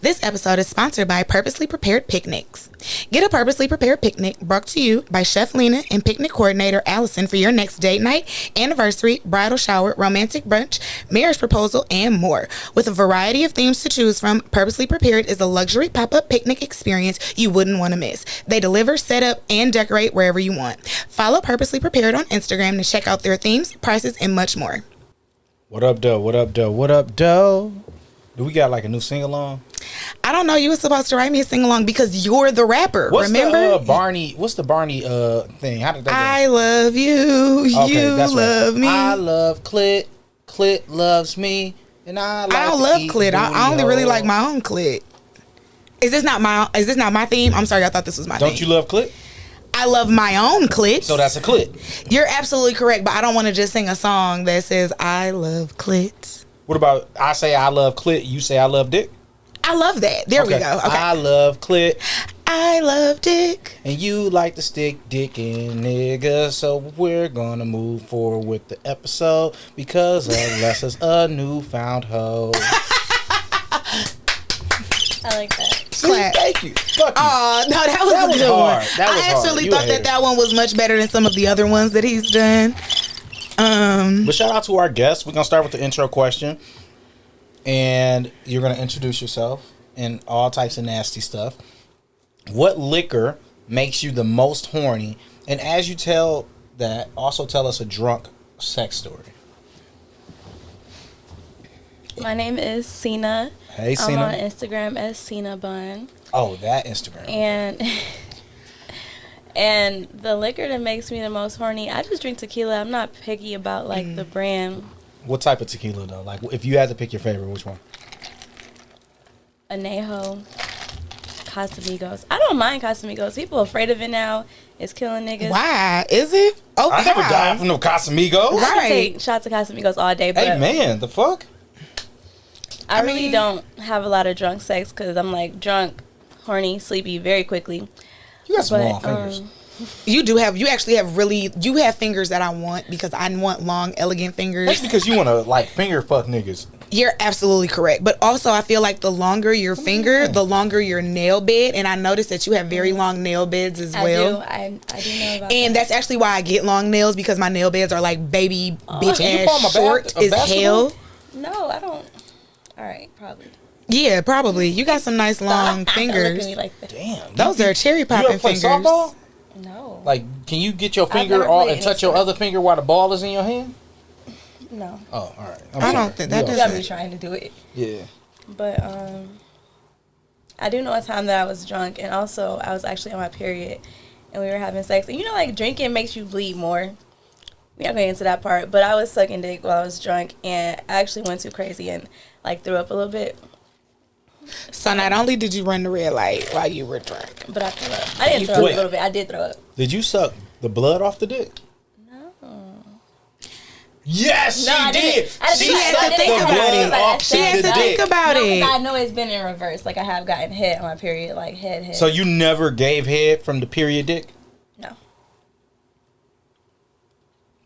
This episode is sponsored by Purposely Prepared Picnics. Get a Purposely Prepared Picnic brought to you by Chef Lena and picnic coordinator Allison for your next date night, anniversary, bridal shower, romantic brunch, marriage proposal, and more. With a variety of themes to choose from, Purposely Prepared is a luxury pop-up picnic experience you wouldn't want to miss. They deliver, set up, and decorate wherever you want. Follow Purposely Prepared on Instagram to check out their themes, prices, and much more. What up, though? What up, though? What up, though? Do we got like a new sing-along? I don't know. You were supposed to write me a sing-along because you're the rapper. Remember? What's the Barney thing? How did that go? I love you. Okay, you love me. I love clit. Clit loves me. And I don't love clit. I only really like my own clit. Is this not my theme? I'm sorry. I thought this was my theme. Don't you love clit? I love my own clit. So that's a clit. You're absolutely correct, but I don't want to just sing a song that says I love clit. What about I say I love clit, you say I love dick? I love that. There we go. Okay. I love clit. I love dick. And you like to stick dick in, nigga. So we're gonna move forward with the episode because Alessa's a newfound hoe. I like that. Clap. Thank you. Fuck you. Oh, no, that was a good hard. one. That was I actually hard. thought that one was much better than some of the other ones that he's done. But shout out to our guests. We're going to start with the intro question. And you're going to introduce yourself and all types of nasty stuff. What liquor makes you the most horny? And as you tell that, also tell us a drunk sex story. My name is Cena. Hey, Cena. I'm on Instagram as Cena Bun. Oh, that Instagram. And the liquor that makes me the most horny, I just drink tequila. I'm not picky about like the brand. What type of tequila though? Like if you had to pick your favorite, which one? Añejo, Casamigos. I don't mind Casamigos. People are afraid of it now. It's killing niggas. Why? Is it? Oh, I never died from no Casamigos. I can take shots of Casamigos all day. But hey man, the fuck? I really don't have a lot of drunk sex because I'm like drunk, horny, sleepy very quickly. You got some long fingers. You actually have fingers that I want because I want long, elegant fingers. That's because you want to like finger fuck niggas. You're absolutely correct. But also I feel like the longer your finger, the longer your nail bed. And I noticed that you have very long nail beds as well. I do know about and that. that's actually why I get long nails because my nail beds are like baby bitch ass short as hell. No, I don't. All right, probably. Yeah, probably. You got some nice long fingers. Like that. Damn. Those are cherry popping you ever play fingers. Softball? No. Like, can you get your finger all and touch your other finger while the ball is in your hand? No. Oh, all right. I don't think that doesn't. You got me trying to do it. Yeah. But I do know a time that I was drunk, and also I was actually on my period, and we were having sex. And you know, like drinking makes you bleed more. We're not going into that part, but I was sucking dick while I was drunk, and I actually went too crazy and like threw up a little bit. So not only did you run the red light while you were drunk, but I threw up. I didn't throw up a little bit. I did throw up. Did you suck the blood off the dick? No. Yes, no, she did. She had to think about it. She had to think about it. I know it's been in reverse. Like I have gotten head on my period, like head. So you never gave head from the period dick? No.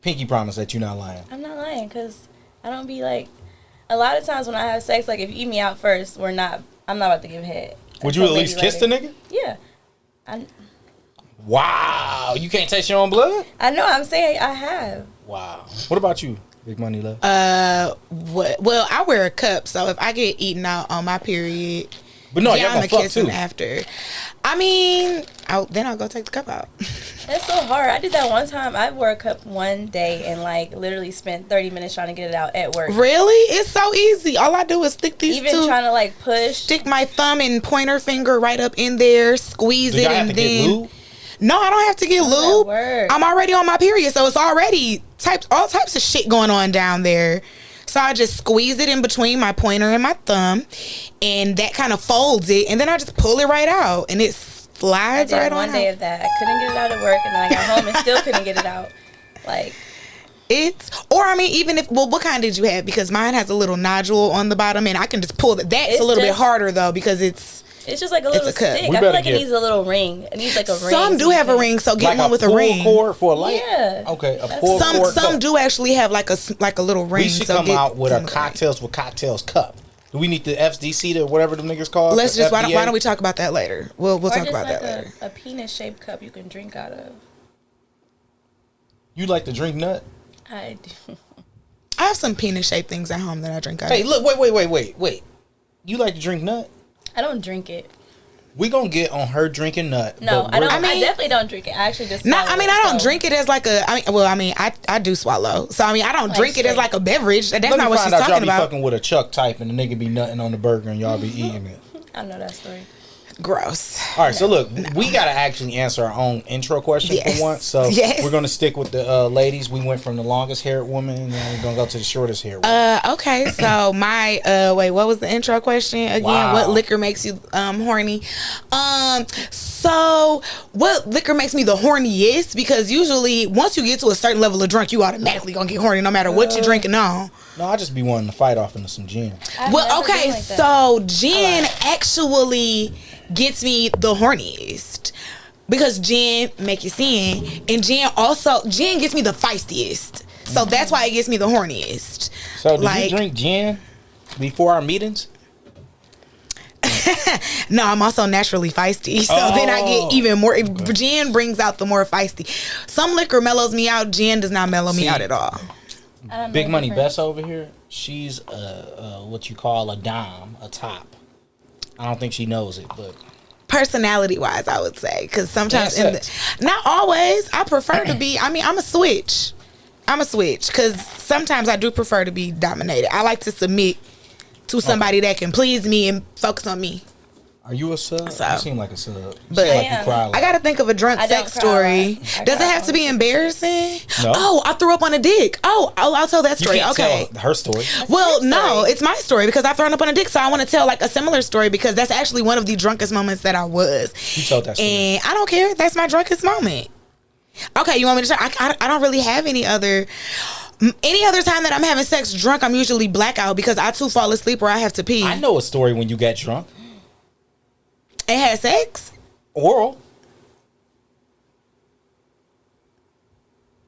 Pinky promise that you're not lying. I'm not lying because I don't be like. A lot of times when I have sex, like if you eat me out first, I'm not about to give head. Would you at least kiss the nigga? Yeah. Wow, you can't taste your own blood? I know. I'm saying I have. Wow. What about you, Big Money Love? Well, I wear a cup, so if I get eaten out on my period, but no, y'all gonna fuck too. After. I mean, then I'll go take the cup out. That's so hard. I did that one time. I wore a cup one day and like literally spent 30 minutes trying to get it out at work. Really? It's so easy. All I do is stick these Even trying to like push. Stick my thumb and pointer finger right up in there, squeeze it, and then. Get lube? No, I don't have to get lube. I'm already on my period, so it's already all types of shit going on down there. So I just squeeze it in between my pointer and my thumb, and that kind of folds it, and then I just pull it right out, and it slides right on out. I did one day of that. I couldn't get it out at work, and then I got home and still couldn't get it out. Like, even if, what kind did you have? Because mine has a little nodule on the bottom, and I can just pull it. That's a little bit harder, though, because it's just like a little stick. I feel like it needs a little ring. It needs like a ring. Some do have a ring, so get one with a ring. Pull cord for a light? Yeah. Okay, a pull cord. Some do actually have like a little ring. We should come out with a cocktails with cocktails cup. Do we need the FDC to whatever the niggas call? Let's just. Why don't we talk about that later? We'll talk about like that later. A penis shaped cup you can drink out of. You like to drink nut? I do. I have some penis shaped things at home that I drink out of. Hey, look, wait. You like to drink nut? I don't drink it. We gonna get on her drinking nut. No, I don't. I definitely don't drink it. I actually just. No, I don't drink it as like a. I do swallow. So I don't like drink it as like a beverage. That's not what she's talking y'all be about. Fucking with a Chuck type, and the nigga be nutting on the burger, and y'all be eating it. I know that story. Gross. All right, so look, we gotta actually answer our own intro question for once. So we're gonna stick with the ladies. We went from the longest haired woman, and then we're gonna go to the shortest haired woman. Okay, so my wait, what was the intro question again? Wow. What liquor makes you horny? So what liquor makes me the horniest? Because usually once you get to a certain level of drunk, you automatically gonna get horny no matter what you're drinking on. No, I just be wanting to fight off into some gin. Well, okay, so gin actually gets me the horniest because gin make you sin, and gin gets me the feistiest. So that's why it gets me the horniest. So do you drink gin before our meetings? No, I'm also naturally feisty, so then I get even more. Gin brings out the more feisty. Some liquor mellows me out. Gin does not mellow me out at all. Big Money Bess over here, she's what you call a dime, a top. I don't think she knows it, but personality wise, I would say, because sometimes not always. I prefer to be. I'm a switch. Because sometimes I do prefer to be dominated. I like to submit to somebody that can please me and focus on me. Are you a sub? So, you seem like a sub. But I gotta think of a drunk sex story. Does it have to be embarrassing? No. Oh, I threw up on a dick. I'll tell that story. You can't tell her story. Well, no, it's my story because I've thrown up on a dick. So I want to tell like a similar story because that's actually one of the drunkest moments that I was. You told that story. And I don't care. That's my drunkest moment. Okay, you want me to try? I don't really have any other time that I'm having sex drunk. I'm usually blackout because I too fall asleep or I have to pee. I know a story when you got drunk. And had sex? Oral.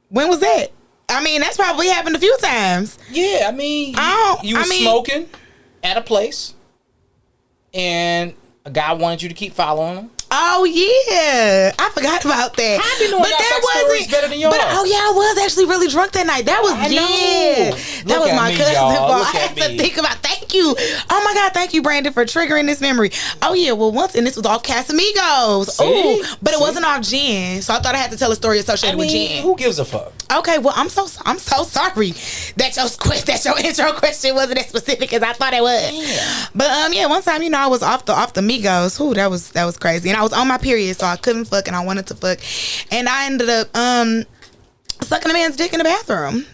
When was that? I mean, that's probably happened a few times. Yeah, I mean, you were smoking at a place, and a guy wanted you to keep following him. Oh yeah, I forgot about that. I be knowing y'all sex stories better than yours. But I was actually really drunk that night. That was that was my cousin. I had to think about. Thank you. Oh my God, thank you, Brandon, for triggering this memory. Oh yeah, well once and this was off Casamigos. Oh, but it wasn't off gin, so I thought I had to tell a story associated with gin. Who gives a fuck? Okay, well I'm so sorry that your intro question wasn't as specific as I thought it was. Yeah. But one time I was off the Migos. Ooh, that was crazy. And I was on my period, so I couldn't fuck, and I wanted to fuck, and I ended up sucking a man's dick in the bathroom.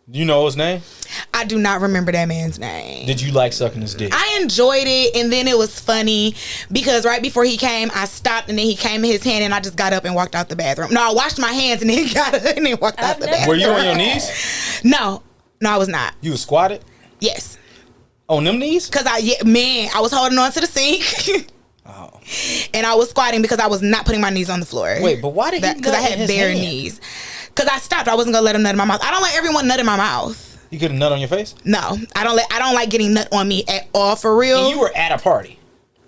You know his name? I do not remember that man's name. Did you like sucking his dick? I enjoyed it, and then it was funny because right before he came, I stopped, and then he came in his hand, and I just got up and walked out the bathroom. No, I washed my hands and then got up and then walked out the bathroom. Were you on your knees? No, I was not. You was squatted? Yes. On them knees? Because I was holding on to the sink. Oh. And I was squatting because I was not putting my knees on the floor. Wait, but why did he? Because I had bare knees. Because I stopped. I wasn't gonna let him nut in my mouth. I don't let everyone nut in my mouth. You could have nut on your face? No, I don't like getting nut on me at all, for real. And you were at a party.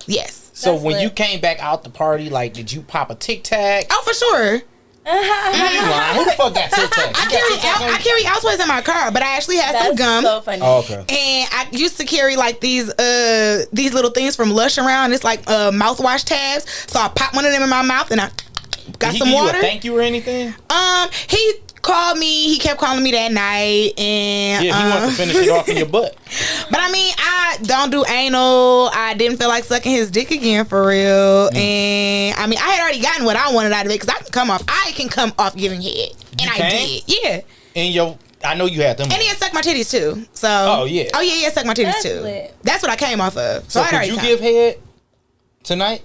Yes. So that's when you came back out the party, like, did you pop a Tic Tac? Oh, for sure. Who the fuck got Tic Tac? I carry Altoids in my car, but I actually had some gum. So funny. Oh, okay. And I used to carry like these little things from Lush around. It's like mouthwash tabs. So I popped one of them in my mouth and I got some water. Did he give you a thank you or anything? He called me. He kept calling me that night, and he wanted to finish it off in your butt. But I mean, I don't do anal. I didn't feel like sucking his dick again for real. And I mean, I had already gotten what I wanted out of it because I can come off giving head, and I did. Yeah. And I know you had them. And he had sucked my titties too. So. Oh yeah. Oh yeah, sucked my titties too. Lit. That's what I came off of. So could you give head tonight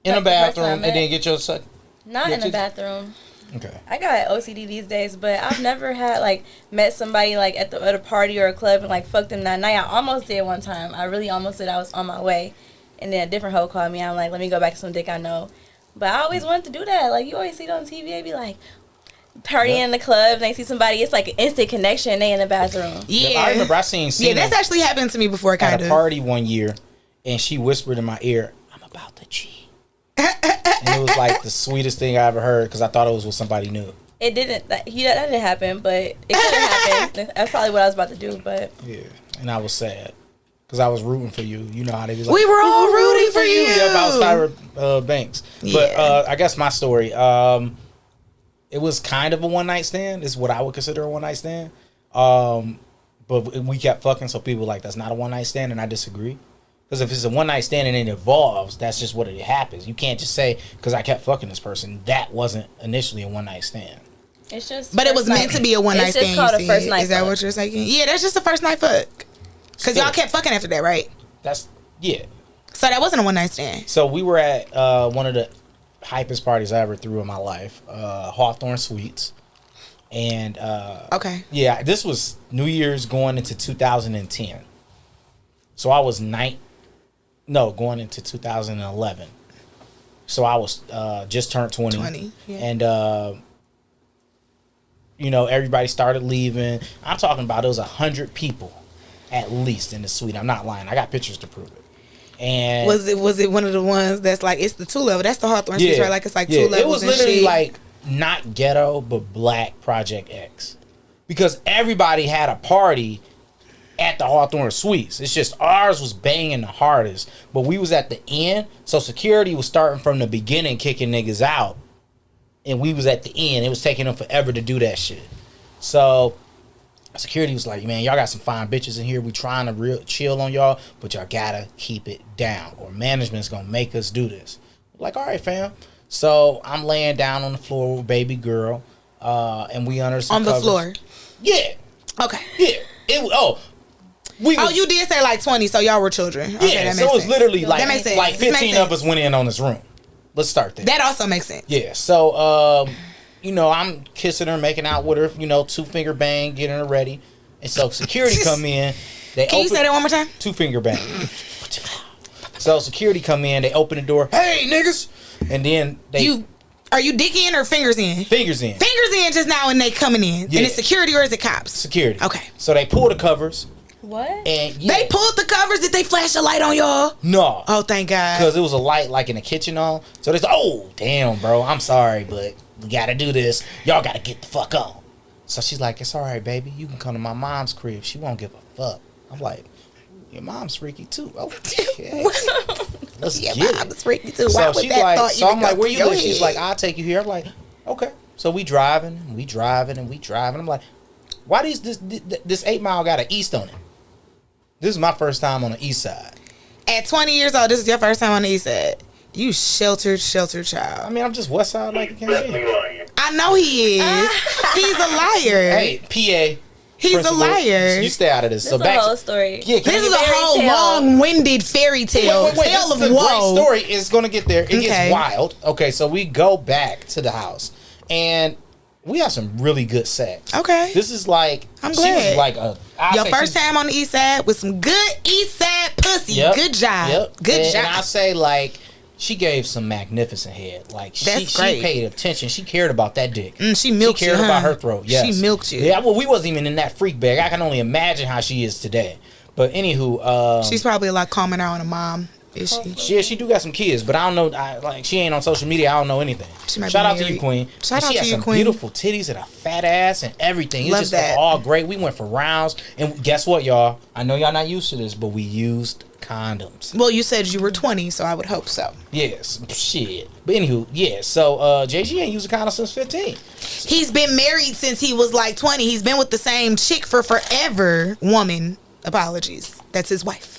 in a bathroom and then get your suck? Not in the bathroom. Okay. I got OCD these days, but I've never had met somebody at a party or a club and fucked them that night. I almost did one time. I really almost did. I was on my way, and then a different hoe called me. I'm like, let me go back to some dick I know. But I always wanted to do that. You always see it on TV. They be like, partying in the club and they see somebody, it's like an instant connection. They in the bathroom. Yeah, I remember I seen Cena. Yeah, that's actually happened to me before. Kind at a party one year, and she whispered in my ear, "I'm about to cheat," and it was like the sweetest thing I ever heard because I thought it was with somebody new. It didn't. That didn't happen, but it could have happened. That's probably what I was about to do. But yeah, and I was sad because I was rooting for you. You know how they be like, we were all rooting for you. Yeah, I was Tyra Banks. Yeah. But I guess my story, it was kind of a one night stand. Is what I would consider a one night stand. But we kept fucking, so people were like, that's not a one night stand, and I disagree. Because if it's a one night stand and it evolves, that's just what it happens. You can't just say because I kept fucking this person that wasn't initially a one night stand. It's just. But it was meant to be a one night stand. It's just called a first night. Is that what you're saying? Yeah, that's just a first night fuck. Because y'all kept fucking after that, right? Yeah. So that wasn't a one night stand. So we were at one of the hypest parties I ever threw in my life, Hawthorne Suites. And okay. Yeah, this was New Year's going into 2010. So I was going into 2011. So I was just turned 20. Yeah. And everybody started leaving. I'm talking about it was 100 people at least in the suite. I'm not lying. I got pictures to prove it. And was it one of the ones that's like it's the 2 level? That's the Hawthorne Suites, right? Like it's like 2 levels. It was literally like not ghetto but black Project X, because everybody had a party at the Hawthorne Suites. It's just ours was banging the hardest, but we was at the end, so security was starting from the beginning kicking niggas out, and we was at the end. It was taking them forever to do that shit. So security was like, man, y'all got some fine bitches in here. We trying to real chill on y'all, but y'all gotta keep it down or management's gonna make us do this. Like, all right, fam. So I'm laying down on the floor with baby girl, and we under some on the covers. floor. Yeah. Okay. Yeah. You did say like 20, so y'all were children. Okay, yeah. that So it was sense. literally like that makes sense. like 15 of us went in on this room. Let's start there. That also makes sense. Yeah. So I'm kissing her, making out with her, 2-finger bang, getting her ready. And so security come in. Can you say that one more time? 2-finger bang. So security come in, they open the door. Hey, niggas. And then are you dick in or fingers in? Fingers in. Fingers in just now and they coming in. Yeah. And it's security or is it cops? Security. Okay. So they pull the covers. What? And they pulled the covers. Did they flash a light on y'all? No. Oh, thank God. Because it was a light like in the kitchen on. So they said, oh, damn, bro. I'm sorry, but we got to do this. Y'all got to get the fuck on. So she's like, it's all right, baby. You can come to my mom's crib. She won't give a fuck. I'm like, your mom's freaky too. Okay. Let's get it. Mom's freaky too. So Why would she's that like, thought so I'm like, where you live? head? She's like, I'll take you here. I'm like, okay. So we driving. I'm like, why this 8 Mile got an east on it? This is my first time on the east side. At 20 years old, this is your first time on the east side. You sheltered child. I mean, I'm just west side like it can be. I know he is. He's a liar. Hey, PA. He's principal, a liar. You stay out of this. This So is a back whole to, story. yeah, This is a whole long-winded fairy tale. Wait, Tale this of is a woe. great story. It's going to get there. It Okay. gets wild. Okay, so we go back to the house, and we have some really good sex. Okay. This is like, I'm she glad. was like a... Your first time on the east side with some good east side pussy. Yep, Good job. Yep. Good job. And I say, like, she gave some magnificent head. Like, That's she great. paid attention. She cared about that dick. She milked She cared you, about huh? her throat. Yes. She milked you. Yeah, well, we wasn't even in that freak bag. I can only imagine how she is today. But anywho, She's probably a lot calmer now on a mom. Is she? she do got some kids, but I don't know. She ain't on social media. I don't know anything. She might Shout be out to you, married. Queen. Shout And out she to had you, some Queen. beautiful titties and a fat ass and everything. It's Love just that. all great. We went for rounds, and guess what, y'all? I know y'all not used to this, but we used condoms. Well, you said you were 20, so I would hope so. Yes, shit. But anywho, yeah. So JG ain't used a condom since 15. He's been married since he was like 20. He's been with the same chick for forever. Woman, apologies. That's his wife.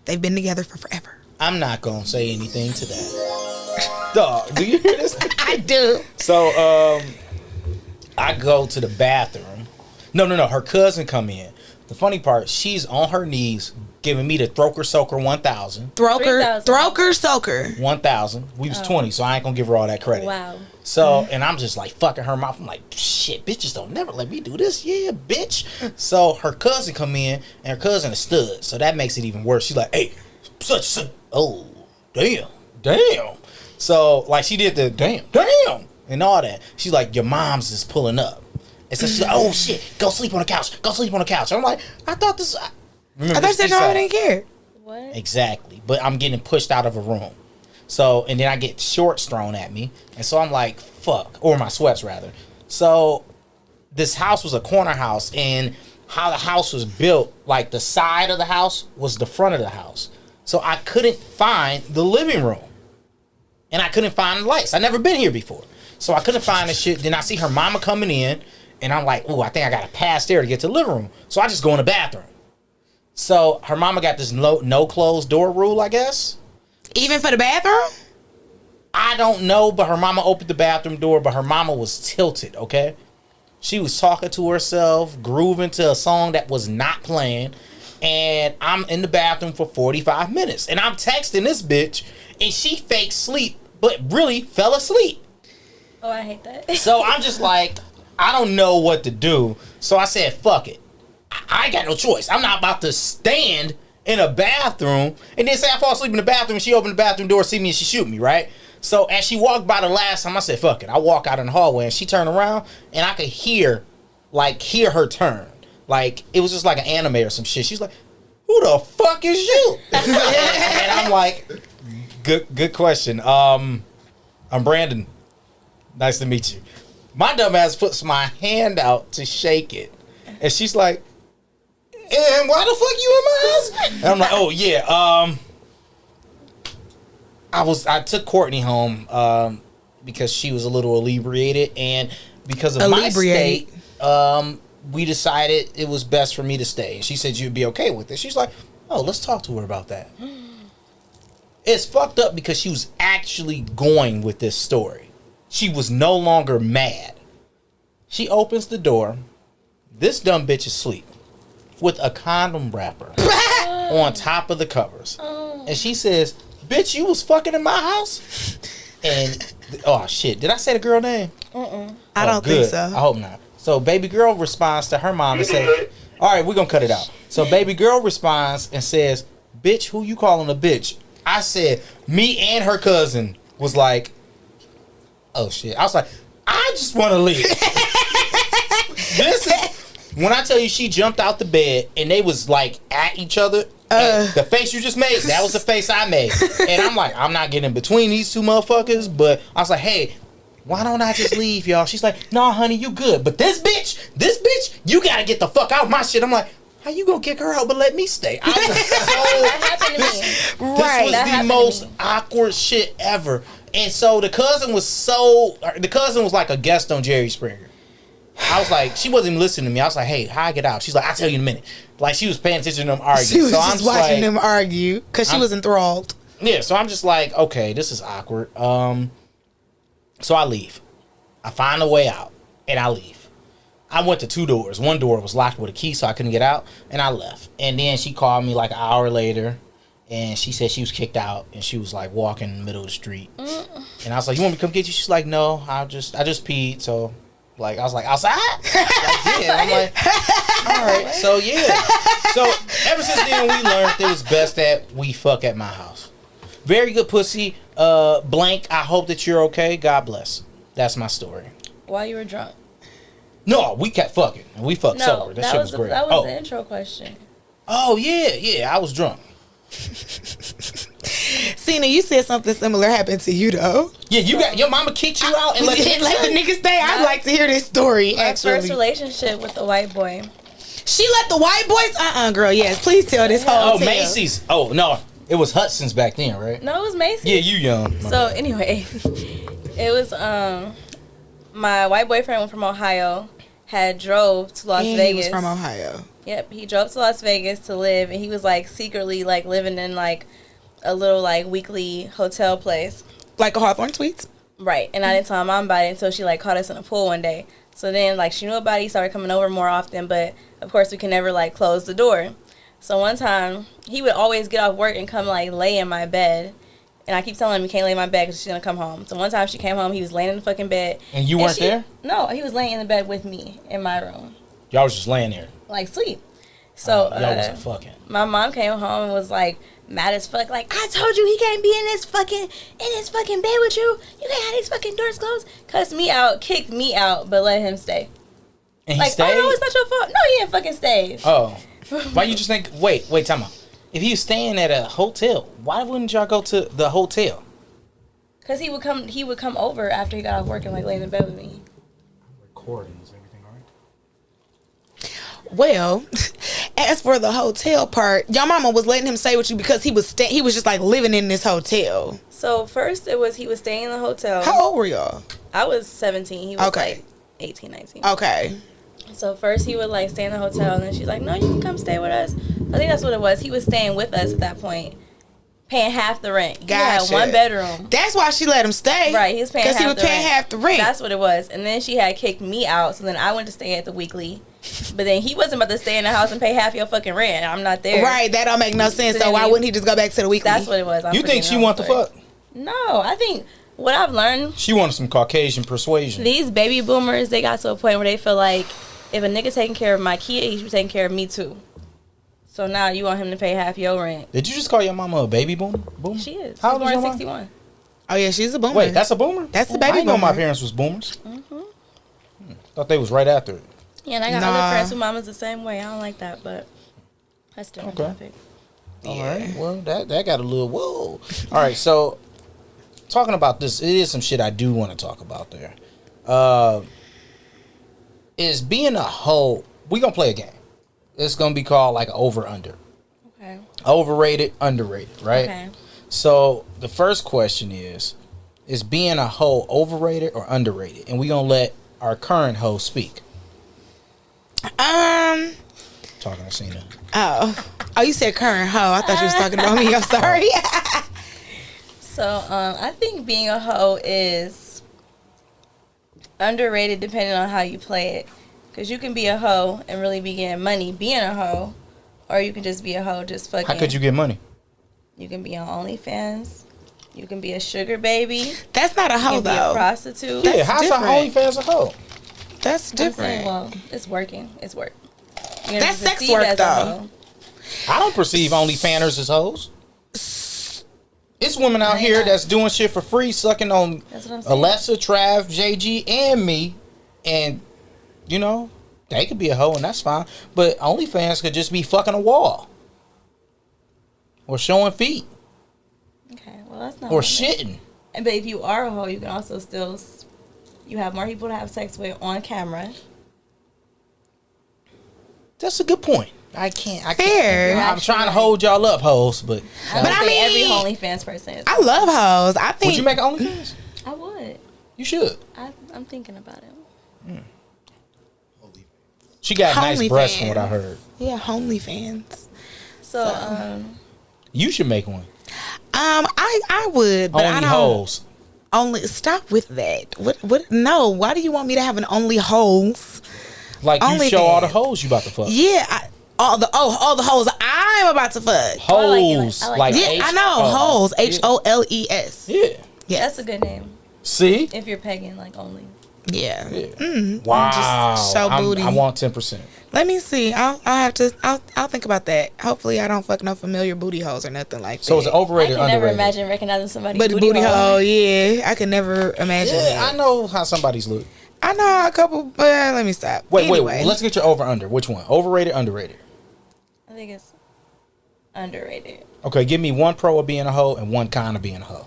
They've been together for forever. I'm not gonna say anything to that. Dog, do you hear this? I do. So I go to the bathroom. No. Her cousin come in. The funny part, she's on her knees giving me the Throker Soaker 1000. Throker Soaker. 1000. We was 20, so I ain't gonna give her all that credit. Wow. So, and I'm just like fucking her mouth. I'm like, shit, bitches don't never let me do this. Yeah, bitch. So her cousin come in, and her cousin is stud. So that makes it even worse. She's like, hey, such. Oh, damn. So, like, she did the damn. and all that. She's like, your mom's is pulling up. And so she's like, oh shit, go sleep on the couch. Go sleep on the couch. I'm like, I thought this. I thought you no, didn't care. What? Exactly. But I'm getting pushed out of a room. So, and then I get shorts thrown at me. And so I'm like, fuck. Or my sweats, rather. So, this house was a corner house. And how the house was built, like the side of the house was the front of the house. So, I couldn't find the living room. And I couldn't find the lights. I'd never been here before. So, I couldn't find the shit. Then I see her mama coming in. And I'm like, ooh, I think I got to pass there to get to the living room. So, I just go in the bathroom. So, her mama got this no closed door rule, I guess. Even for the bathroom? I don't know, but her mama opened the bathroom door, but her mama was tilted, okay? She was talking to herself, grooving to a song that was not playing, and I'm in the bathroom for 45 minutes. And I'm texting this bitch, and she fake sleep, but really fell asleep. Oh, I hate that. So I'm just like, I don't know what to do. So I said, fuck it. I ain't got no choice. I'm not about to stand in a bathroom and then say I fall asleep in the bathroom and she opened the bathroom door, see me, and she shoot me, right? So as she walked by the last time, I said, fuck it. I walk out in the hallway and she turned around and I could hear her turn. Like, it was just like an anime or some shit. She's like, who the fuck is you? and I'm like, good question. I'm Brandon. Nice to meet you. My dumb ass puts my hand out to shake it. And she's like, and why the fuck you in my house? And I'm like, oh yeah, I took Courtney home because she was a little inebriated, and because of my state, we decided it was best for me to stay. And she said you'd be okay with it. She's like, oh, let's talk to her about that. It's fucked up because she was actually going with this story. She was no longer mad. She opens the door. This dumb bitch is asleep with a condom wrapper on top of the covers. And she says, bitch, you was fucking in my house? And, oh shit, did I say the girl name? I don't think so. I hope not. So baby girl responds to her mom and says, all right, we're going to cut it out. So baby girl responds and says, bitch, who you calling a bitch? I said, me and her cousin was like, oh shit. I was like, I just want to leave. This is, when I tell you she jumped out the bed and they was like at each other, the face you just made, that was the face I made. And I'm like, I'm not getting in between these two motherfuckers, but I was like, hey, why don't I just leave, y'all? She's like, nah, honey, you good. But this bitch, you gotta get the fuck out of my shit. I'm like, how you gonna kick her out but let me stay? That happened to me. This was the most awkward shit ever. And so the cousin was like a guest on Jerry Springer. I was like, she wasn't even listening to me. I was like, hey, how I get out? She's like, I'll tell you in a minute. Like, she was paying attention to them argue. She was just watching them argue because she was enthralled. Yeah, so I'm just like, okay, this is awkward. So I leave. I find a way out, and I leave. I went to 2 doors. One door was locked with a key, so I couldn't get out, and I left. And then she called me like an hour later, and she said she was kicked out, and she was like walking in the middle of the street. And I was like, you want me to come get you? She's like, no, I just peed, so... Like, I was like, outside? Like, yeah. I'm like, all right. So, yeah. So, ever since then, we learned it was best that we fuck at my house. Very good pussy. Blank, I hope that you're okay. God bless. That's my story. While you were drunk? No, we kept fucking. And we fucked sober. That shit was great. That was the intro question. Oh, yeah. I was drunk. Cena, you said something similar happened to you though. Yeah, you got your mama kicked you out and let the nigga stay. I'd like to hear this story. My first relationship with the white boy. She let the white boys? Girl, yes. Please tell this whole tale. Macy's. Oh no, it was Hudson's back then, right? No, it was Macy's. Yeah, you young. So anyway, it was my white boyfriend went from Ohio, had drove to Las Vegas. He was from Ohio. Yep, he drove to Las Vegas to live, and he was like secretly like living in like a little like weekly hotel place, like a Hawthorne Suites. Right, and I didn't tell my mom about it until she like caught us in a pool one day. So then like she knew about it, he started coming over more often, but of course we can never like close the door. So one time he would always get off work and come like lay in my bed, and I keep telling him he can't lay in my bed because she's gonna come home. So one time she came home, he was laying in the fucking bed. And you weren't there? No, he was laying in the bed with me in my room. Y'all was just laying there. Like sleep. So y'all wasn't fucking. My mom came home and was like mad as fuck. Like, I told you he can't be in this fucking bed with you. You can't have these fucking doors closed. Cussed me out, kicked me out, but let him stay. And he like, stayed? oh no, it's not your fault. No, he didn't fucking stay. Oh, why you just think? Wait, time out. If he was staying at a hotel, why wouldn't y'all go to the hotel? Cause he would come over after he got off work and like lay in the bed with me. Recording, is everything all right? Well, as for the hotel part, your mama was letting him stay with you because he was just like living in this hotel. So first he was staying in the hotel. How old were y'all? I was 17. He was like 18, 19. Okay. So first he would like stay in the hotel, and then she's like, "No, you can come stay with us." I think that's what it was. He was staying with us at that point, paying half the rent. He had one bedroom. That's why she let him stay. Right, he was paying half the rent. That's what it was. And then she had kicked me out, so then I went to stay at the weekly. But then he wasn't about to stay in the house and pay half your fucking rent. I'm not there. Right, that don't make no sense. So why wouldn't he just go back to the weekly? That's what it was. You think she want the fuck? No, I think what I've learned. She wanted some Caucasian persuasion. These baby boomers, they got to a point where they feel like if a nigga taking care of my kid, he should be taking care of me too. So now you want him to pay half your rent. Did you just call your mama a baby boomer? She is. How old is your mama? 61. Oh yeah, she's a boomer. Wait, that's a boomer? That's the baby I didn't know boomer. my parents was boomers. Thought they was right after it. Yeah, and I got other friends who mamas the same way. I don't like that, but that's a different topic. All right. Well, that got a little whoa. All right. So, talking about this, it is some shit I do want to talk about there. Is being a hoe, we going to play a game. It's going to be called like over-under. Okay. Overrated, underrated, right? Okay. So, the first question is being a hoe overrated or underrated? And we going to let our current hoe speak. Talking to Cena. Oh, you said current hoe. I thought you was talking about me. I'm sorry. So, I think being a hoe is underrated depending on how you play it. Because you can be a hoe and really be getting money being a hoe, or you can just be a hoe just fucking. How could you get money? You can be on OnlyFans. You can be a sugar baby. That's not a hoe, you can though. Be a prostitute. Yeah, how's an OnlyFans a hoe? That's different. Well, it's working. It's work. That's sex work, though. I don't perceive OnlyFanners as hoes. It's women out here that's doing shit for free, sucking on Alessa, Trav, JG, and me. And, you know, they could be a hoe, and that's fine. But OnlyFans could just be fucking a wall. Or showing feet. Okay, well, that's not. Or shitting. But if you are a hoe, you can also still... You have more people to have sex with on camera. That's a good point. I can't. Fair. I'm trying to hold y'all up, hoes, but I mean, every OnlyFans person is. I love hoes. I think. Would you make an OnlyFans? I would. You should. I'm thinking about it. She got nice breasts from what I heard. Yeah, OnlyFans. So, you should make one. I would, but only I don't. hoes. Only stop with that. What? No. Why do you want me to have an only hoes? Like you show all the hoes you about to fuck. Yeah, all the hoes I'm about to fuck. Hoes, I like like yeah, I know hoes. HOLES. Yeah, yes. That's a good name. See, if you're pegging like only. Yeah. Wow. Just show booty. I want 10%. Let me see. I'll have to. I'll think about that. Hopefully, I don't fuck no familiar booty hoes or nothing like that. So is it overrated or I can underrated? never imagine recognizing somebody. But booty hole, yeah, I could never imagine. Yeah, that. I know how somebody's look. I know a couple, but let me stop. Wait. Anyway. Let's get your over under. Which one? Overrated, underrated? I think it's underrated. Okay, give me one pro of being a hoe and one con of being a hoe.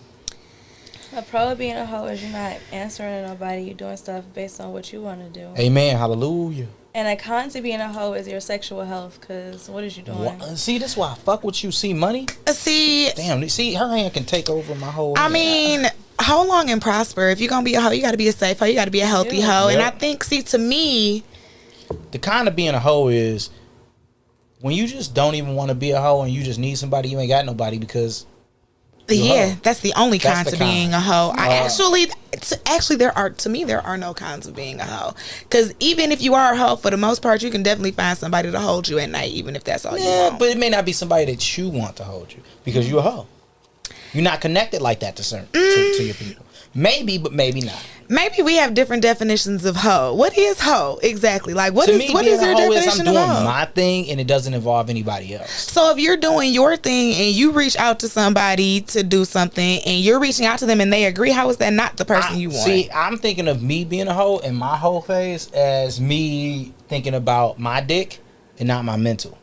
A pro of being a hoe is you're not answering to nobody. You're doing stuff based on what you want to do. Amen. Hallelujah. And a con to being a hoe is your sexual health, because what is you doing? See, that's why I fuck with you. See, money? See. Damn, see, her hand can take over my whole... I mean, hoe long and prosper. If you're going to be a hoe, you got to be a safe hoe. You got to be a healthy hoe. Yep. And I think, see, to me... The kind of being a hoe is when you just don't even want to be a hoe and you just need somebody, you ain't got nobody because... Yeah, that's the only kind to being a hoe. Actually, there are no cons of being a hoe. Because even if you are a hoe, for the most part, you can definitely find somebody to hold you at night, even if that's all you want. But it may not be somebody that you want to hold you because you're a hoe. You're not connected like that to certain to your people. Maybe, but maybe not. Maybe we have different definitions of hoe. What is hoe exactly? Like, what to is me, what being is a your hoe is definition I'm of doing hoe? my thing and it doesn't involve anybody else. So if you're doing your thing and you reach out to somebody to do something and you're reaching out to them and they agree, how is that not the person you want? See, I'm thinking of me being a hoe in my hoe phase as me thinking about my dick and not my mental.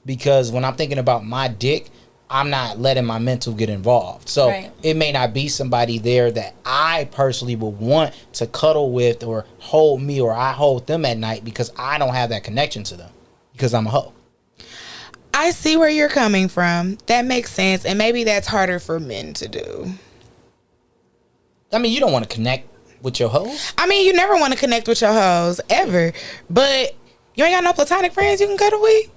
Because when I'm thinking about my dick, I'm not letting my mental get involved. So it may not be somebody there that I personally would want to cuddle with or hold me or I hold them at night because I don't have that connection to them because I'm a hoe. I see where you're coming from. That makes sense. And maybe that's harder for men to do. I mean, you don't want to connect with your hoes. I mean, you never want to connect with your hoes ever. But you ain't got no platonic friends you can cuddle with?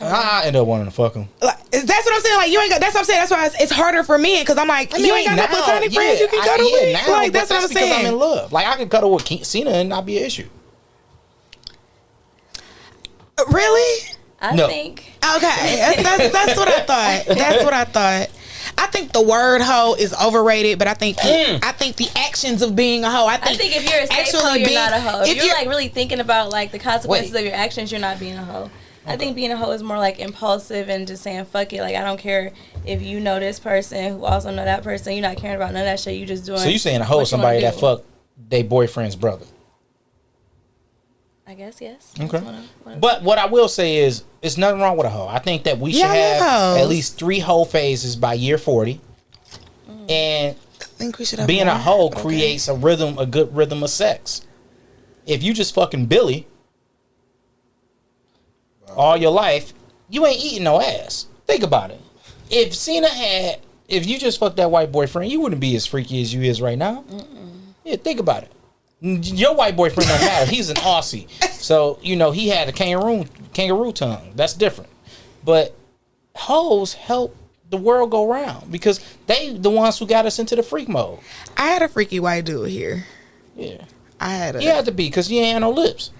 I end up wanting to fuck them. Like, that's what I'm saying. Like, you ain't got. That's what I'm saying. That's why it's harder for me because I'm like, you ain't got no platonic friends you can cuddle with. Now, like, that's what I'm saying. Because I'm in love. Like, I can cuddle with Cena and not be an issue. Really? I think. Okay, that's what I thought. That's what I thought. I think the word hoe is overrated, but I think the actions of being a hoe. I think if you're a safe hoe, you're not a hoe. If you're like really thinking about like the consequences of your actions, you're not being a hoe. I think being a hoe is more like impulsive and just saying fuck it. Like, I don't care if you know this person who also know that person. You're not caring about none of that shit. You just doing. So you saying a hoe is somebody that fuck their boyfriend's brother? I guess yes. Okay. But what I will say is, it's nothing wrong with a hoe. I think that we should have at least 3 hoe phases by year 40. And I think we should have being a hoe creates a good rhythm of sex. If you just fucking Billy all your life, you ain't eating no ass. Think about it. If you just fucked that white boyfriend, you wouldn't be as freaky as you is right now. Yeah, think about it. Your white boyfriend don't matter. He's an Aussie. So, he had a kangaroo tongue. That's different. But hoes help the world go round because they the ones who got us into the freak mode. I had a freaky white dude here. Yeah. He had to be because he ain't had no lips.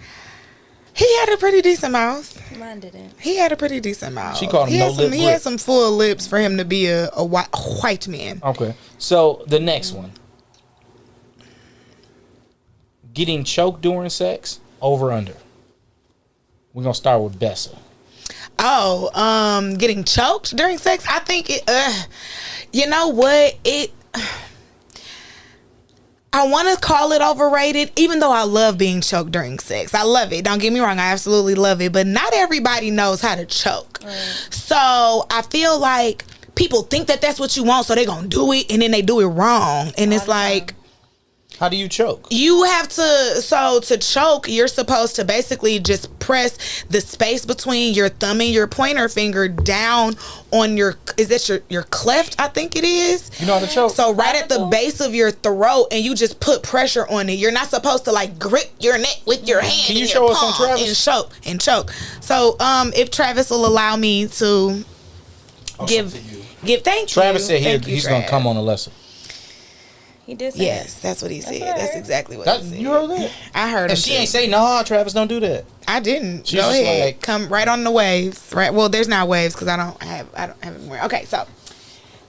He had a pretty decent mouth. Mine didn't. He had a pretty decent mouth. She called him He had some full lips for him to be a white man. Okay. So, the next one. Getting choked during sex, over under. We're going to start with Bessa. Getting choked during sex? I think you know what? I want to call it overrated, even though I love being choked during sex. I love it. Don't get me wrong. I absolutely love it. But not everybody knows how to choke. Right. So I feel like people think that that's what you want, so they're going to do it, and then they do it wrong. And it's like... How do you choke? You have to choke, you're supposed to basically just press the space between your thumb and your pointer finger down on your cleft, I think it is. You know how to choke? So right at the base of your throat, and you just put pressure on it. You're not supposed to like grip your neck with your hand. Can you show us on Travis? And choke. So if Travis will allow me to give thank you. Travis said he's going to come on a lesson. He did say yes, that's what he said. That's exactly what he said. You heard that? I heard him. And she ain't say, no, Travis, don't do that. I didn't. She's Go ahead. like, come right on the waves. Right. Well, there's not waves because I don't have it more. Okay, so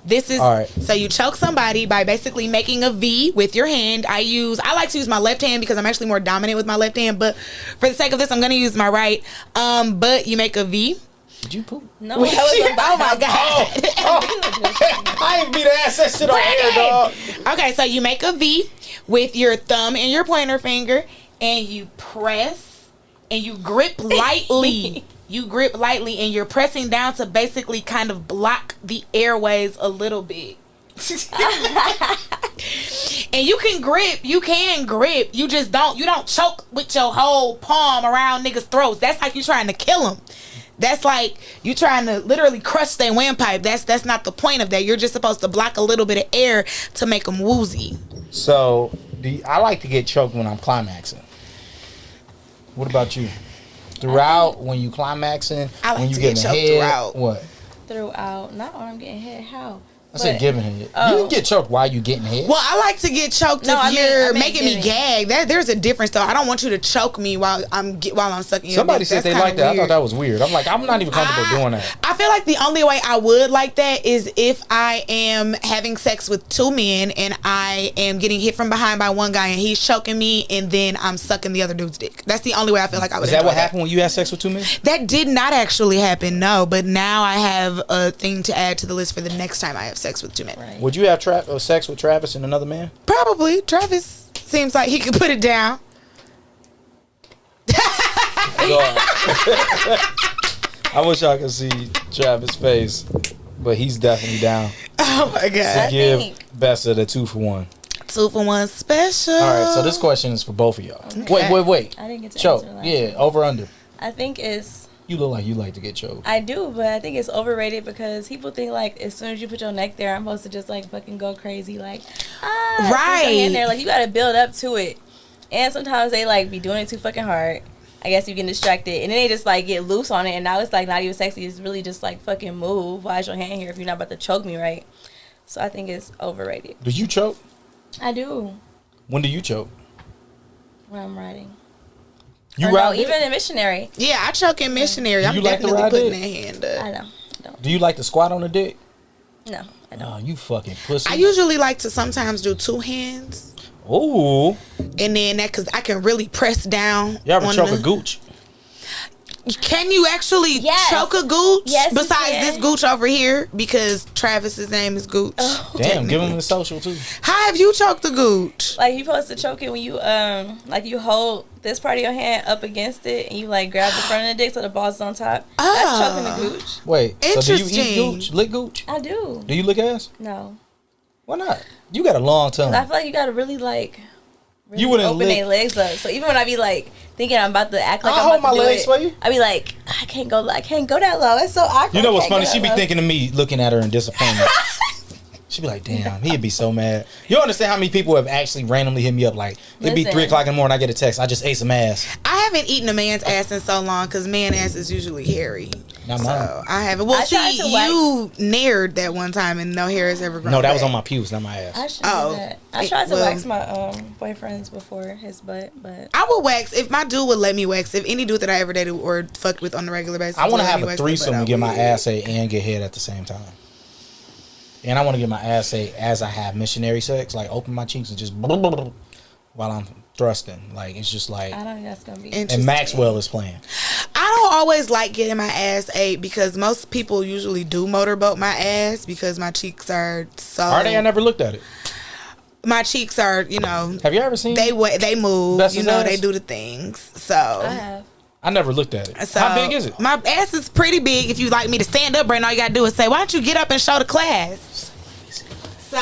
this is all right. So you choke somebody by basically making a V with your hand. I like to use my left hand because I'm actually more dominant with my left hand, but for the sake of this, I'm gonna use my right. But you make a V. Did you poop? No, that was oh my god! I ain't be to ask that shit on air, dog. Okay, so you make a V with your thumb and your pointer finger, and you press and you grip lightly. You grip lightly, and you're pressing down to basically kind of block the airways a little bit. And you can grip. You just don't choke with your whole palm around niggas' throats. That's like you trying to kill them. That's like you trying to literally crush their windpipe. That's not the point of that. You're just supposed to block a little bit of air to make them woozy. So, I like to get choked when I'm climaxing. What about you? Throughout, when you climaxing, I like when you to get choked head, throughout. What? Throughout, not when I'm getting head. How? I said giving head. You can get choked while you getting head. Well, I like to get choked if you're making me gag. There's a difference, though. I don't want you to choke me while I'm sucking your Somebody dick. said they like that. I thought that was weird. I'm like, I'm not even comfortable doing that. I feel like the only way I would like that is if I am having sex with two men and I am getting hit from behind by one guy and he's choking me and then I'm sucking the other dude's dick. That's the only way I feel like I would. Is that what happened when you had sex with two men? That did not actually happen, no. But now I have a thing to add to the list for the next time I have sex with two men. Right. Would you have sex with Travis and another man? Probably. Travis seems like he could put it down. I wish I could see Travis' face, but he's definitely down. Oh my God. To give Bessa the 2-for-1. 2-for-1 special. All right, so this question is for both of y'all. Okay. Wait. I didn't get to choke. answer that. Yeah, over under. I think it's. You look like you like to get choked. I do, but I think it's overrated because people think like as soon as you put your neck there, I'm supposed to just like fucking go crazy, like right. In there, like you got to build up to it, and sometimes they like be doing it too fucking hard. I guess you get distracted, and then they just like get loose on it, and now it's like not even sexy. It's really just like fucking move. Why is your hand here if you're not about to choke me, right? So I think it's overrated. Do you choke? I do. When do you choke? When I'm riding. You or ride no, even in missionary. Yeah, I choke in missionary. I'm like definitely putting that hand up. I know. Don't. Do you like to squat on the dick? No, I don't. Oh, you fucking pussy. I usually like to sometimes do two hands. Ooh. And then that, because I can really press down. You ever choke a gooch? Can you actually choke a gooch? Yes, besides this gooch over here, because Travis's name is Gooch. Oh. Damn, give him the social too. How have you choked a gooch? Like you supposed to choke it when you like you hold this part of your hand up against it and you like grab the front of the dick so the ball's on top. That's choking the gooch. Wait, so do you eat gooch? Lick gooch? I do. Do you lick ass? No. Why not? You got a long tongue. I feel like you gotta really like you wouldn't open their legs up. So even when I be like thinking I'm about to act like I'll I'm hold about to my do legs it, for you. I be like, I can't go that low. It's so awkward. You know what's funny? She She be thinking of me looking at her in disappointment. She be like, damn, he'd be so mad. You don't understand how many people have actually randomly hit me up like, it'd be 3 o'clock in the morning, I get a text, I just ate some ass. I haven't eaten a man's ass in so long because man ass is usually hairy. Not so mine. I haven't. Well, you nared that one time and no hair has ever grown. No, that back. was on my pubes, not my ass. I should do that. I tried to wax my boyfriend's before his butt, but I would wax if my dude would let me wax. If any dude that I ever dated or fucked with on a regular basis, I want to have a threesome and get my ass ate and get head at the same time. And I want to get my ass ate as I have missionary sex, like open my cheeks and just while I'm thrusting. Like it's just like I don't think that's gonna be. And Maxwell is playing. I don't always like getting my ass ate because most people usually do motorboat my ass because my cheeks are so. Are they? I never looked at it. My cheeks are, you know. Have you ever seen? They move. Bessa's you know, ass? they do the things. So I have. I never looked at it. So, how big is it? My ass is pretty big. If you like me to stand up right now, all you gotta do is say, "Why don't you get up and show the class?" So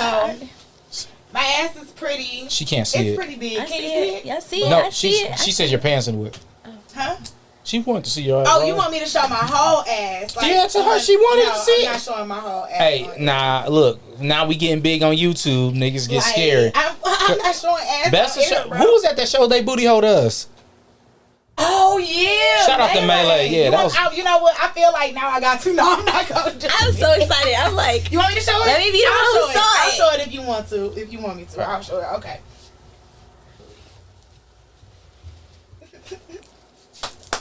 my ass is pretty. She can't see it. It's pretty big. I Can see you see it. it? Yeah, I see it. No, I see it. she says your pants in the whip. Huh? She wanted to see your ass. Oh, you want me to show my whole ass? Like, yeah, to her, she wanted to see I'm it. not showing my whole ass. Hey, nah, look. Now we getting big on YouTube. Niggas get scared. I'm not showing ass. Who was at that show? They booty hold us. Oh yeah! Shout out to Melee. Yeah, that was. You know what? I feel like now I got to. No, I'm not gonna do I'm so excited. I'm like, you want me to show it? Let me be the one who saw it. I'll show it if you want to. If you want me to, I'll show it. Okay.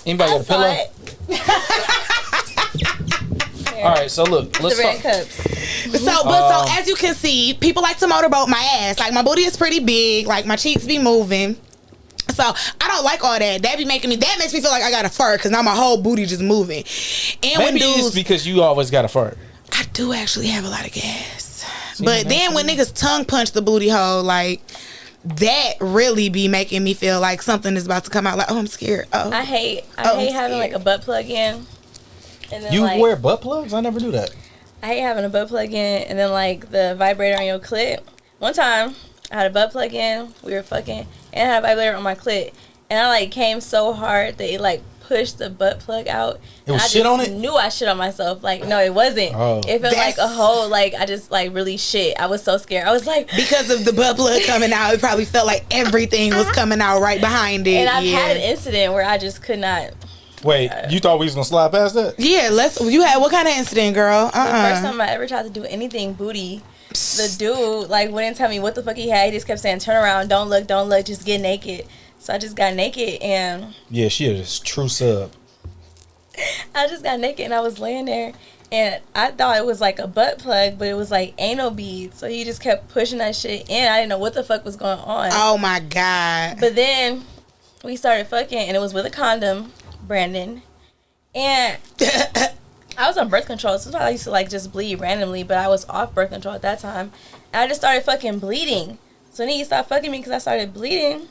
Anybody got a pillow? All right, so look, let's the red talk. cups. So as you can see, people like to motorboat my ass. Like my booty is pretty big. Like my cheeks be moving. So I don't like all that. That makes me feel like I got a fur because now my whole booty just moving. And Maybe when dudes, it's because you always got a fart. I do actually have a lot of gas. But then when niggas tongue punch the booty hole, like that really be making me feel like something is about to come out. Like, oh, I'm scared. Oh, I hate having like a butt plug in. And then, You like, wear butt plugs? I never knew that. I hate having a butt plug in and then like the vibrator on your clit. One time I had a butt plug in, we were fucking, and I had a vibrator on my clit, and I like came so hard that it like pushed the butt plug out. It was I shit on it? Knew I shit on myself. Like no, it wasn't. Oh. It felt like a whole like I just like really shit. I was so scared. I was like because of the butt plug coming out, it probably felt like everything was coming out right behind it. And I've had an incident where I just could not. Wait, you thought we was gonna slide past that? Yeah, you had what kind of incident, girl? The first time I ever tried to do anything booty, the dude like wouldn't tell me what the fuck he had. He just kept saying, "Turn around, don't look, just get naked." So I just got naked and yeah, she is true sub. I just got naked and I was laying there and I thought it was like a butt plug, but it was like anal beads. So he just kept pushing that shit in. I didn't know what the fuck was going on. Oh my God. But then we started fucking and it was with a condom, Brandon. And I was on birth control, so I used to like just bleed randomly, but I was off birth control at that time. And I just started fucking bleeding. So then he stopped fucking me because I started bleeding.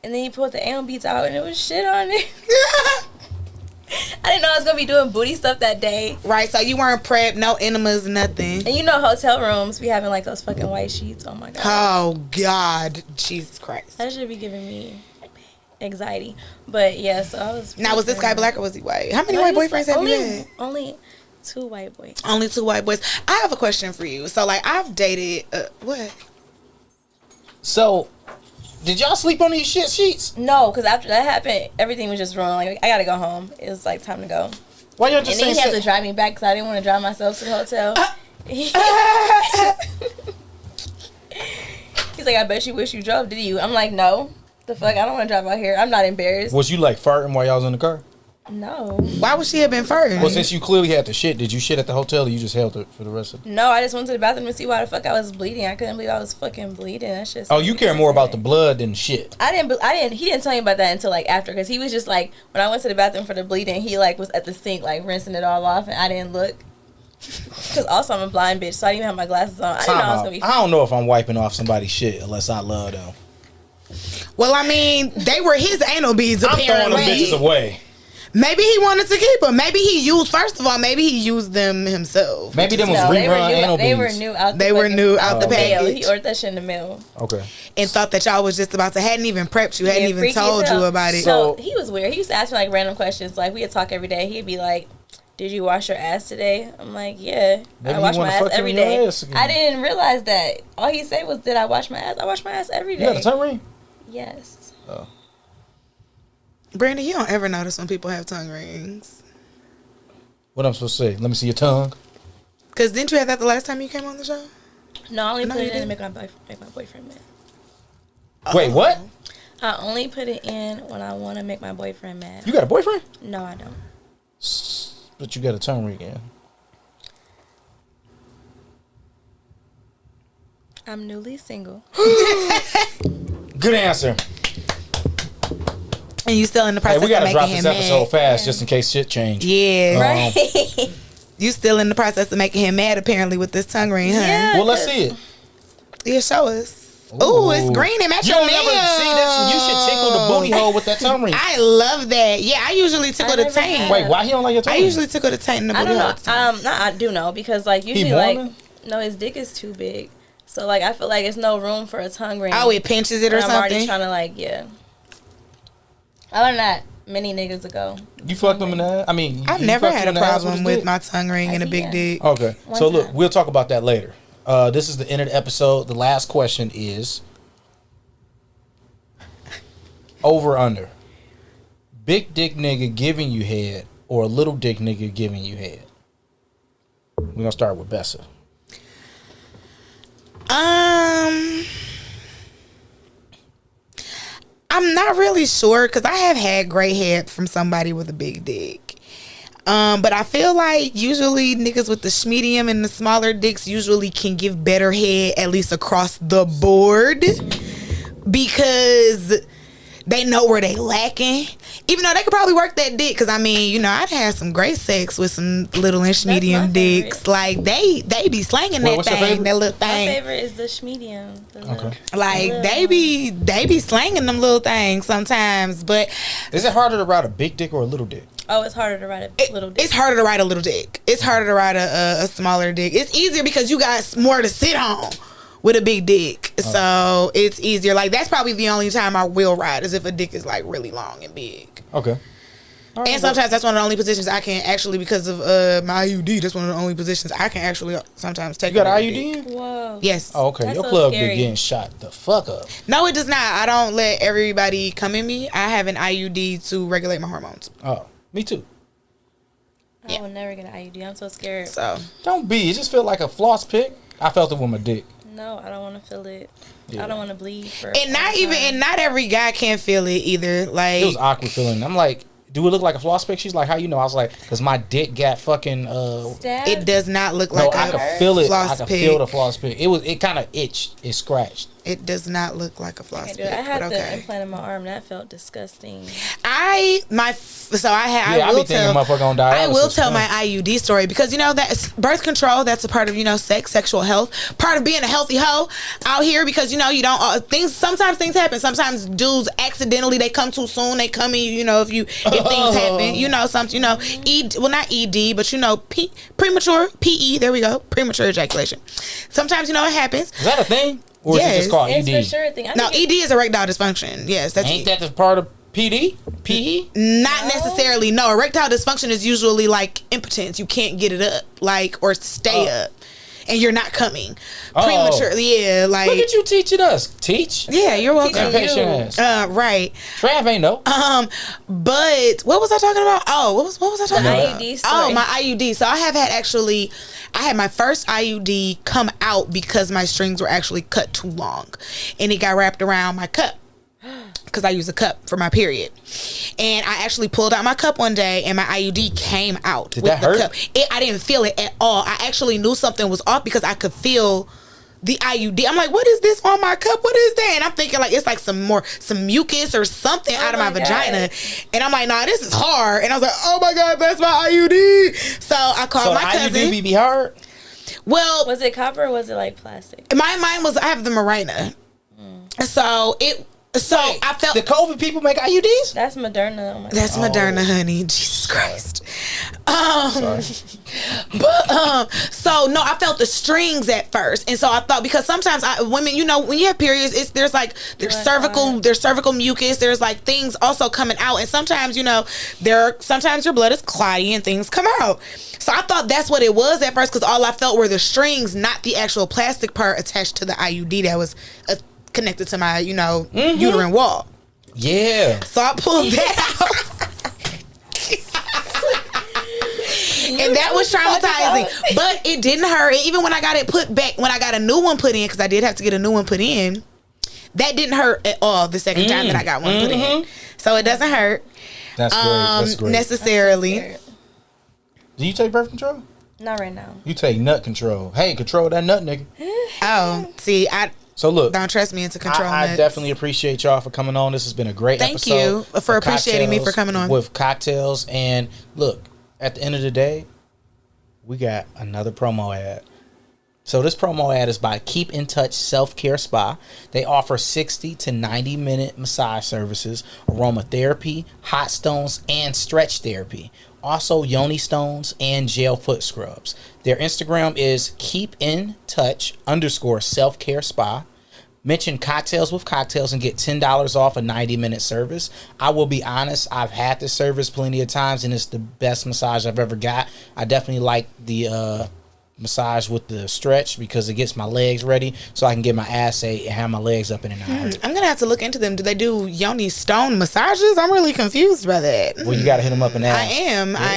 And then he pulled the anal beads out and it was shit on it. I didn't know I was going to be doing booty stuff that day. Right, so you weren't prepped, no enemas, nothing. And you know hotel rooms be having like those fucking white sheets. Oh my God. Oh God. Jesus Christ. That should be giving me anxiety. But yeah, so I was... Now, was this guy black or was he white? How many white boyfriends have you had? Only 2 white boys. Only 2 white boys. I have a question for you. So, like, I've dated... what? So, did y'all sleep on these shit sheets? No, because after that happened, everything was just wrong. Like, I got to go home. It was like time to go. Why y'all just and then he had to drive me back because I didn't want to drive myself to the hotel. He's like, I bet you wish you drove, did you? I'm like, no. The fuck? I don't want to drive out here. I'm not embarrassed. Was you like farting while y'all was in the car? No. Why would she have been farting? Well, since you clearly had to shit, did you shit at the hotel or you just held it for the rest of the... No, I just went to the bathroom to see why the fuck I was bleeding. I couldn't believe I was fucking bleeding. That's just... Oh, you care more about the blood than shit. He didn't tell me about that until like after, because he was just like, when I went to the bathroom for the bleeding, he like was at the sink like rinsing it all off and I didn't look. Because also I'm a blind bitch, so I didn't even have my glasses on. I didn't know I was going to be... I don't know if I'm wiping off somebody's shit unless I love them. Well, I mean, they were his anal beads, apparently. I'm throwing them bitches away. Maybe he wanted to keep them. Maybe he used, first of all, maybe he used them himself. Maybe them was rerun anal beads. They were new out the They were new out the package. He ordered that shit in the mail. Okay. And thought that y'all was just about to, hadn't even prepped you, hadn't even told you about it. So he was weird. He used to ask me like random questions. Like, we would talk every day. He'd be like, did you wash your ass today? I'm like, yeah. Maybe I wash my ass every day. I didn't realize that. All he said was, did I wash my ass? I wash my ass every day. You got a tongue ring? Yes. Oh. Brandon, you don't ever notice when people have tongue rings. What I'm supposed to say? Let me see your tongue. Because didn't you have that the last time you came on the show? No, I only put it in to make my boyfriend mad. Wait, what? I only put it in when I want to make my boyfriend mad. You got a boyfriend? No, I don't. But you got a tongue ring in. I'm newly single. Good answer. And you still in the process of making him mad. We gotta drop this episode fast just in case shit changed. Yeah. Right. You still in the process of making him mad apparently with this tongue ring, huh? Yeah, well, let's see it. Yeah, show us. Ooh, it's green and match your nails. You never see this? You should tickle the booty hole with that tongue ring. I love that. Yeah, I usually tickle the taint. Wait, why he don't like your tongue ring? I usually tickle the taint in the booty hole. I do know because like usually like no, his dick is too big. So like I feel like there's no room for a tongue ring. Oh, it pinches it or something. I'm already trying to like I learned that many niggas ago. You fucked them in that? I mean, I've never had a problem with my tongue ring and a big dick. Okay, so look, we'll talk about that later. This is the end of the episode. The last question is over under. Big dick nigga giving you head or a little dick nigga giving you head? We're gonna start with Bessa. I'm not really sure because I have had great head from somebody with a big dick. But I feel like usually niggas with the medium and the smaller dicks usually can give better head, at least across the board, because they know where they lacking. Even though they could probably work that dick, because I mean, you know, I've had some great sex with some little and medium dicks. Like they be slanging that thing, that little thing. My favorite is the medium. Okay. Like they be slanging them little things sometimes. But is it harder to ride a big dick or a little dick? Oh, it's harder to ride a little dick. It's harder to ride a little dick. It's harder to ride a smaller dick. It's easier because you got more to sit on with a big dick. So it's easier. Like that's probably the only time I will ride is if a dick is like really long and big. Okay. Right, and sometimes that's one of the only positions I can actually, because of my IUD, that's one of the only positions I can actually sometimes take. You got an IUD in? Whoa. Yes. Oh, okay. That's your so plug scary. be getting shot the fuck up. No, it does not. I don't let everybody come in me. I have an IUD to regulate my hormones. Oh. Me too. I will never get an IUD. I'm so scared. So Don't be. It just feel like a floss pick. I felt it with my dick. No, I don't want to feel it. Yeah. I don't want to bleed. and not every guy can feel it either. Like It was awkward feeling. I'm like, do it look like a floss pick? She's like, how you know? I was like, because my dick got fucking. Stabbed? it does not look No, like I a could feel it. floss I could pick. feel the floss pick. It kind of itched. It scratched. It does not look like a floss Can't do pick. it. I had but the okay. implant in my arm. That felt disgusting. I I will be thinking motherfucker on dialysis. I will tell my IUD story because that's birth control. That's a part of sexual health, part of being a healthy hoe out here. Because you don't sometimes things happen. Sometimes dudes accidentally they come too soon. They come in if things happen. Not ED, but premature PE. There we go, premature ejaculation. Sometimes it happens. Is that a thing? Or is it Yes. just called It's ED? for sure a thing. No, ED is erectile dysfunction. Yes, that's Ain't that the part of PD? PE? Not necessarily. No, erectile dysfunction is usually like impotence. You can't get it up, or stay up, and you're not coming prematurely. Yeah, like Look at you teaching us. Teach? yeah, you're welcome. Teaching Patient ass. Right. Trav ain't know. But what was I talking about? Oh, what was I talking about? IUD story. Oh, my IUD. So I had my first IUD come out because my strings were actually cut too long, and it got wrapped around my cup. Because I use a cup for my period, and I actually pulled out my cup one day, and my IUD came out. Did that hurt? Cup. I didn't feel it at all. I actually knew something was off because I could feel the IUD. I'm like, what is this on my cup? What is that? And I'm thinking like it's like some mucus or something out of my vagina. And I'm like, nah, this is hard. And I was like, oh my God, that's my IUD. So I called my cousin. IUD be hard? Well, Was it copper or was it like plastic? mine was, I have the Mirena. So I felt The COVID people make IUDs? That's Moderna. Oh my that's God. Moderna, honey. Jesus Christ. Sorry. But so no, I felt the strings at first, and so I thought because sometimes women, when you have periods, there's cervical mucus, there's like things also coming out, and sometimes sometimes your blood is clotty and things come out. So I thought that's what it was at first because all I felt were the strings, not the actual plastic part attached to the IUD that was connected to my uterine wall. Yeah. So I pulled that out. And that was traumatizing, but it didn't hurt. Even when I got it put back, when I got a new one put in, because I did have to get a new one put in, that didn't hurt at all the second time that I got one put in. So it doesn't hurt. That's great. That's great. Necessarily. I'm so scared. Do you take birth control? Not right now. You take nut control. Hey, control that nut, nigga. Oh, see, I So look, don't trust me into control. I definitely appreciate y'all for coming on. This has been a great Thank episode. you for of appreciating me for Cocktails coming on. With cocktails. And look, at the end of the day, we got another promo ad. So this promo ad is by Keep in Touch Self-Care Spa. They offer 60 to 90 minute massage services, aromatherapy, hot stones, and stretch therapy. Also yoni stones and gel foot scrubs. Their Instagram is keepintouch_self-care spa. Mention Cocktails with Cocktails and get $10 off a 90-minute service. I will be honest, I've had this service plenty of times and it's the best massage I've ever got. I definitely like the massage with the stretch because it gets my legs ready so I can get my ass ate and have my legs up in an hour. I'm gonna have to look into them. Do they do yoni stone massages? I'm really confused by that. Well, you got to hit them up in the ass. I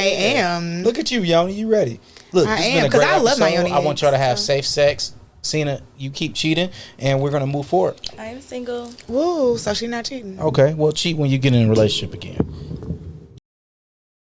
am. Look at you, Yoni. You ready? Look, I this has am, been a 'cause great I love my episode. Yoni I want y'all to eggs, have so. safe sex. Cena, you keep cheating, and we're going to move forward. I am single. Woo, so she's not cheating. Okay, well, cheat when you get in a relationship again.